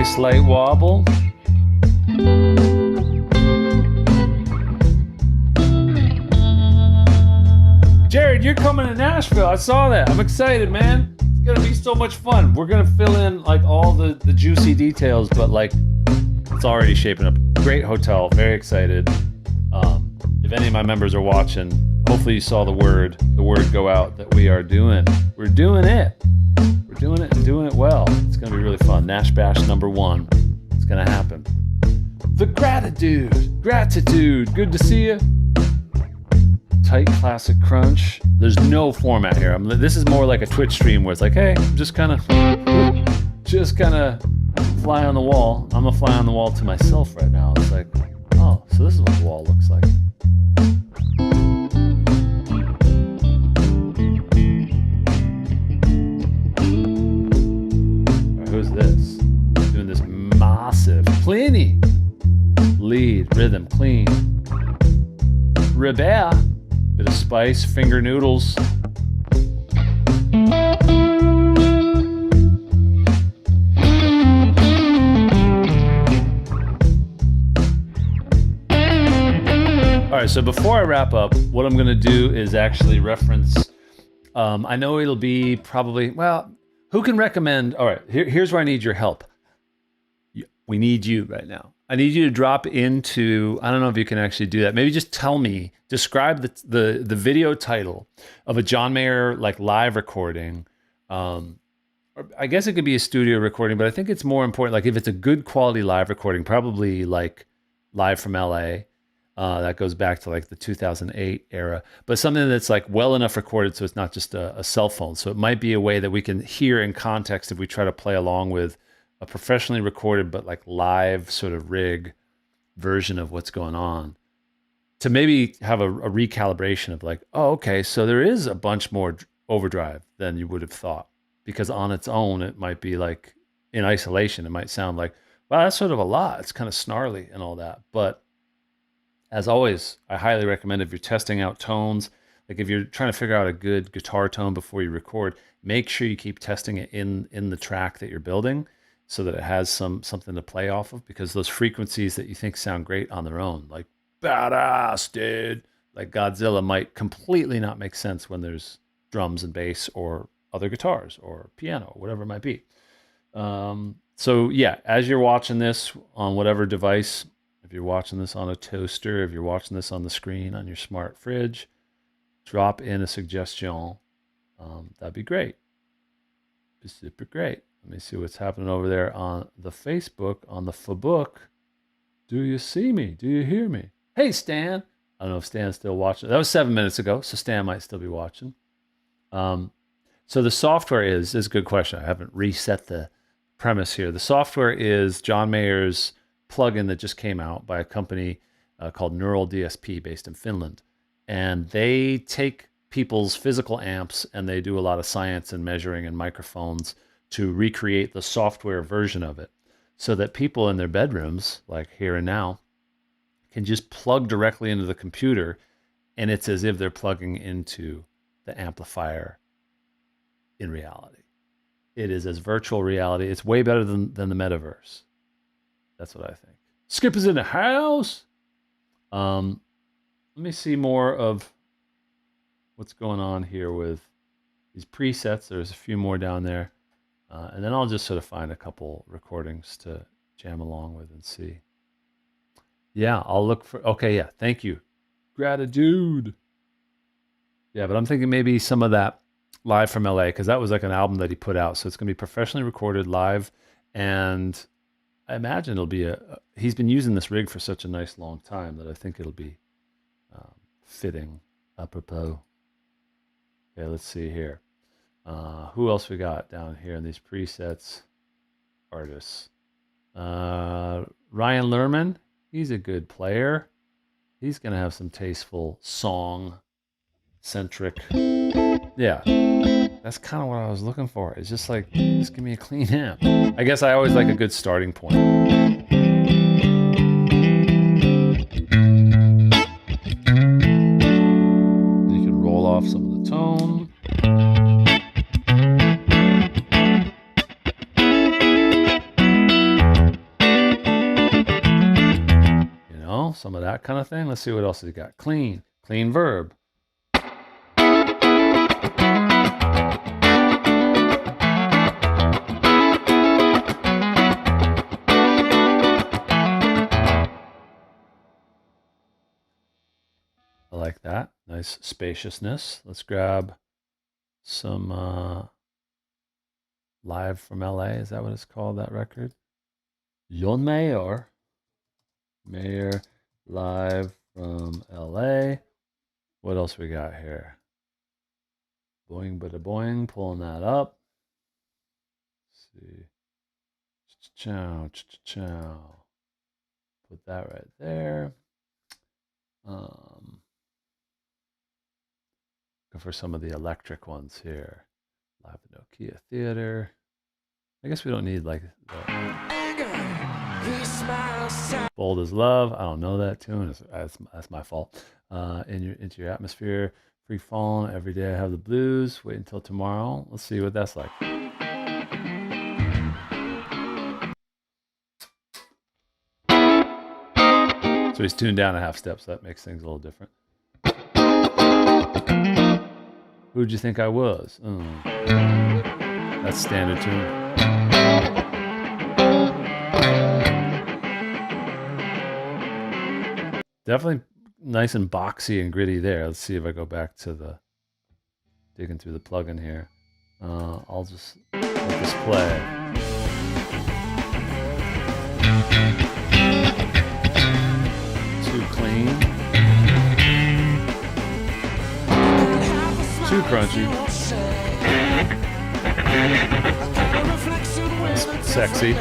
slight wobble. Jared, you're coming to Nashville. I saw that. I'm excited, man. It's gonna be so much fun. We're gonna fill in like all the juicy details, but like it's already shaping up. Great hotel. Very excited. If any of my members are watching, hopefully you saw the word go out that we're doing it. We're doing it and doing it well. It's going to be really fun. Nash Bash #1. It's going to happen. The gratitude. Good to see you. Tight classic crunch. There's no format here. This is more like a Twitch stream where it's like, hey, I'm just kind of fly on the wall. I'm a fly on the wall to myself right now. It's like, oh, so this is what the wall looks like. Who's this? Doing this massive, plenty lead, rhythm, clean. Rebelle, bit of spice, finger noodles. All right, so before I wrap up, what I'm going to do is actually reference, I know it'll be probably, well, who can recommend? All right, here's where I need your help. We need you right now. I need you to drop into, I don't know if you can actually do that. Maybe just tell me, describe the video title of a John Mayer like live recording. Or I guess it could be a studio recording, but I think it's more important, like if it's a good quality live recording, probably like live from LA. That goes back to like the 2008 era, but something that's like well enough recorded so it's not just a cell phone. So it might be a way that we can hear in context if we try to play along with a professionally recorded but like live sort of rig version of what's going on, to maybe have a recalibration of like, oh, okay, so there is a bunch more overdrive than you would have thought, because on its own it might be like, in isolation it might sound like, wow, that's sort of a lot, it's kind of snarly and all that. But as always, I highly recommend, if you're testing out tones, like if you're trying to figure out a good guitar tone before you record, make sure you keep testing it in the track that you're building so that it has something to play off of, because those frequencies that you think sound great on their own, like badass, dude, like Godzilla, might completely not make sense when there's drums and bass or other guitars or piano, whatever it might be. So yeah, as you're watching this on whatever device, if you're watching this on a toaster, if you're watching this on the screen on your smart fridge, drop in a suggestion. That'd be great. Be super great. Let me see what's happening over there on the Facebook, on the Facebook. Do you see me? Do you hear me? Hey, Stan. I don't know if Stan's still watching. That was 7 minutes ago, so Stan might still be watching. So the software is a good question. I haven't reset the premise here. The software is John Mayer's plugin that just came out by a company called Neural DSP based in Finland. And they take people's physical amps and they do a lot of science and measuring and microphones to recreate the software version of it, so that people in their bedrooms, like here and now, can just plug directly into the computer, and it's as if they're plugging into the amplifier in reality. It is as virtual reality. It's way better than the metaverse. That's what I think. Skip is in the house. Let me see more of what's going on here with these presets. There's a few more down there. And then I'll just sort of find a couple recordings to jam along with and see. Yeah, I'll look for, okay, yeah, thank you. Gratitude. Yeah, but I'm thinking maybe some of that live from LA, because that was like an album that he put out. So it's going to be professionally recorded live. And I imagine it'll be he's been using this rig for such a nice long time that I think it'll be fitting, apropos. Okay, let's see here. Who else we got down here in these presets? Artists. Ryan Lerman, he's a good player. He's going to have some tasteful song-centric. Yeah, that's kind of what I was looking for. It's just like, just give me a clean amp. I guess I always like a good starting point. You can roll off some of the tone. some of that kind of thing. Let's see what else he got. Clean verb. I like that. Nice spaciousness. Let's grab some Live from LA. Is that what it's called, that record? John Mayer. Mayer live from LA. What else we got here? Boing bada boing, pulling that up. Let's see. Chow, chow. Put that right there. Looking for some of the electric ones here. Live at Nokia Theater. I guess we don't need like Bold as Love. I don't know that tune. That's my fault. Into your atmosphere. Free falling. Every day I have the blues. Wait until tomorrow. Let's see what that's like. So he's tuned down a half step, so that makes things a little different. Who'd you think I was? That's standard tune. Definitely nice and boxy and gritty there. Let's see if I go back to the digging through the plugin here. I'll just let this play. Too clean. Too crunchy. Sexy.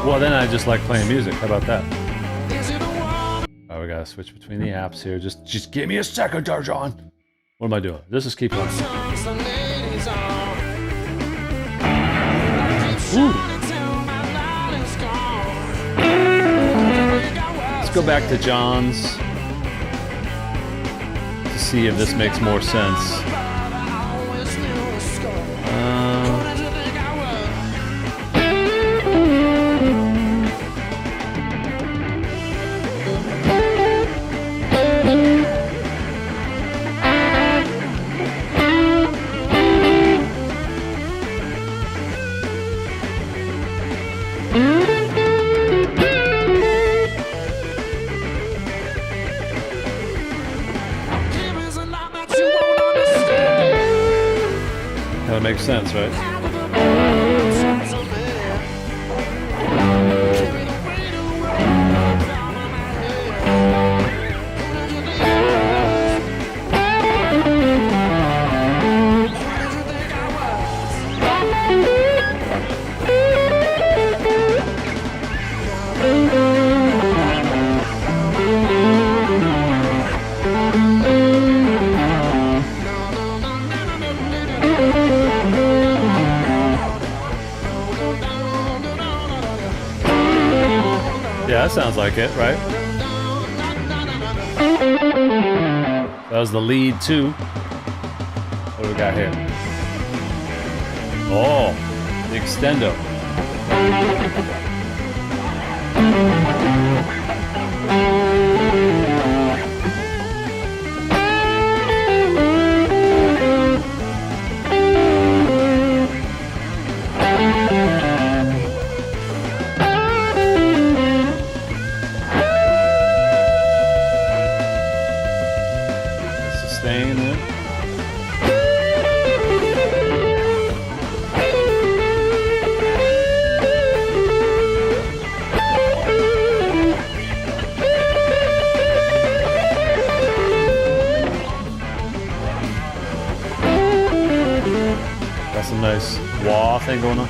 Well, then I just like playing music. How about that? Oh, we gotta switch between the apps here. Just give me a second, Darjon. What am I doing? This is keep playing. Ooh. Let's go back to John's to see if this makes more sense. That makes sense, right? Yeah, that sounds like it, right? That was the lead too. What do we got here? Oh, the extendo. Sustain it. Got some nice wah thing going on.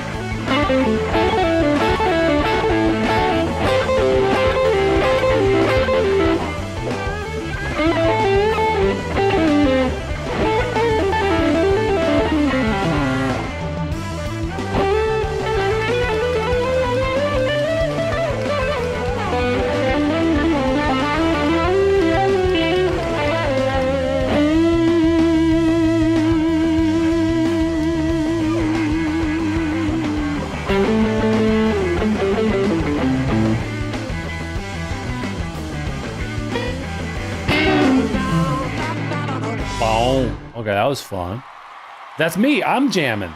Okay, that was fun. That's me. I'm jamming.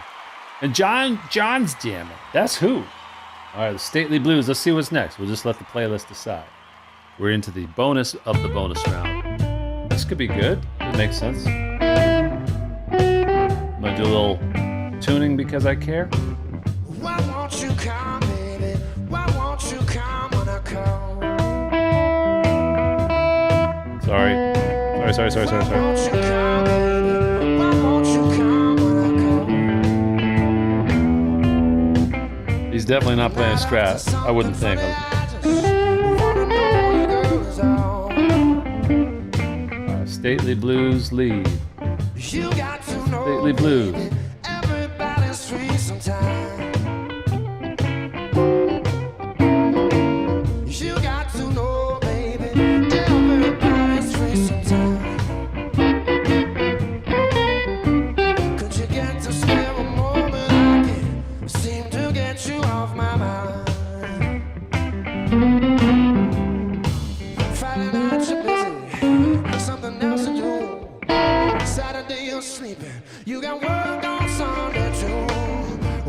And John's jamming. That's who. All right, the Stately Blues. Let's see what's next. We'll just let the playlist decide. We're into the bonus of the bonus round. This could be good. It makes sense. I'm going to do a little tuning because I care. Why won't you come, baby? Why won't you come when I call? Sorry. Why won't you come, baby? Why won't you come when I call? He's definitely not playing Strat. I wouldn't think. Stately Blues lead. Stately Blues. Everybody's free sometime. You got to know, baby. Everybody's free sometime. Could you get to spare a moment? I can't seem to get you off my mind. Friday night you're busy, something else to do. Saturday you're sleeping, you got work on Sunday too.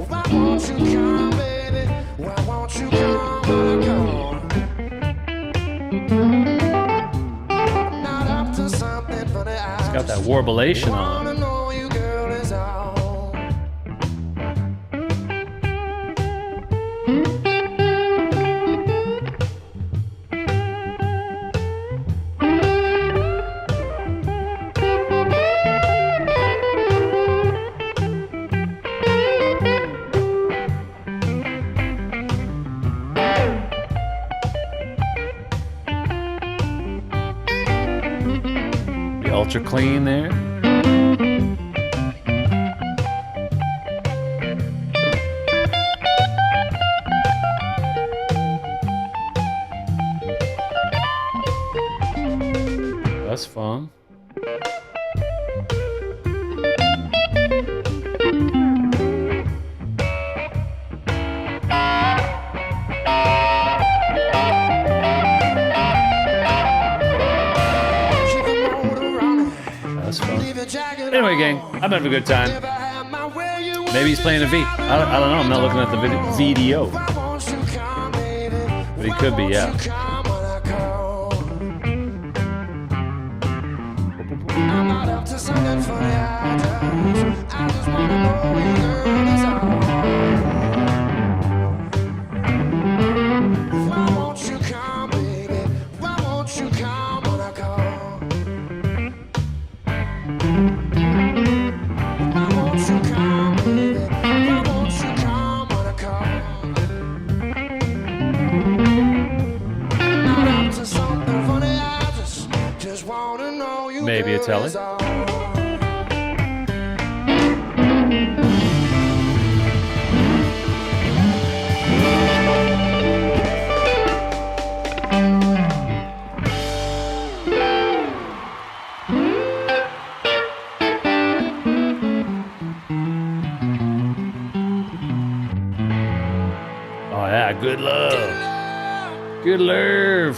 Why won't you come, baby? Why won't you come when I call? Not up to something for the eyes. It's got that warblation on it. Wanna know you, girl, is all. Ultra clean there. That's fun. Anyway, gang, I'm having a good time. Maybe he's playing a V. I don't know. I'm not looking at the video. But he could be, yeah. I'm not up to something funny. I just wanna know you, girl, is all. Why won't you come, baby? Why won't you come when I call? Why won't you come, baby? Why won't you come when I call? Not up to something funny. I just wanna know you. Maybe a telly. Oh yeah, good love. Good love.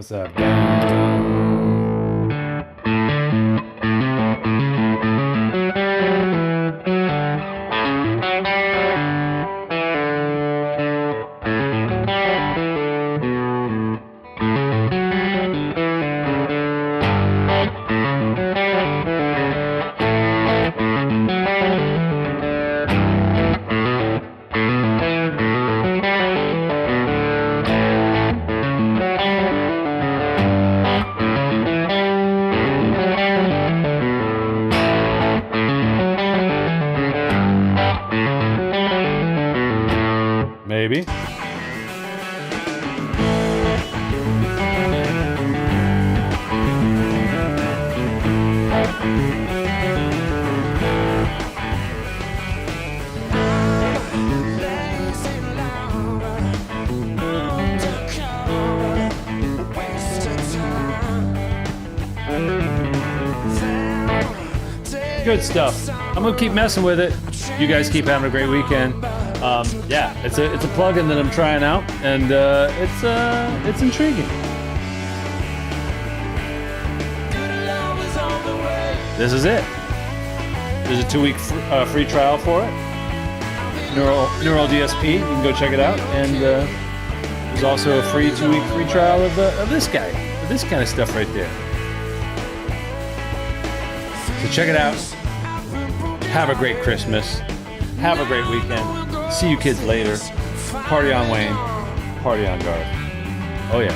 What's up? Maybe. Good stuff. I'm gonna keep messing with it. You guys keep having a great weekend. Yeah, it's a plugin that I'm trying out, and it's intriguing. This is it. There's a 2-week free trial for it. Neural DSP. You can go check it out, and there's also a free 2-week free trial of this guy, this kind of stuff right there. So check it out. Have a great Christmas. Have a great weekend. See you kids later. Party on Wayne. Party on Garth. Oh yeah.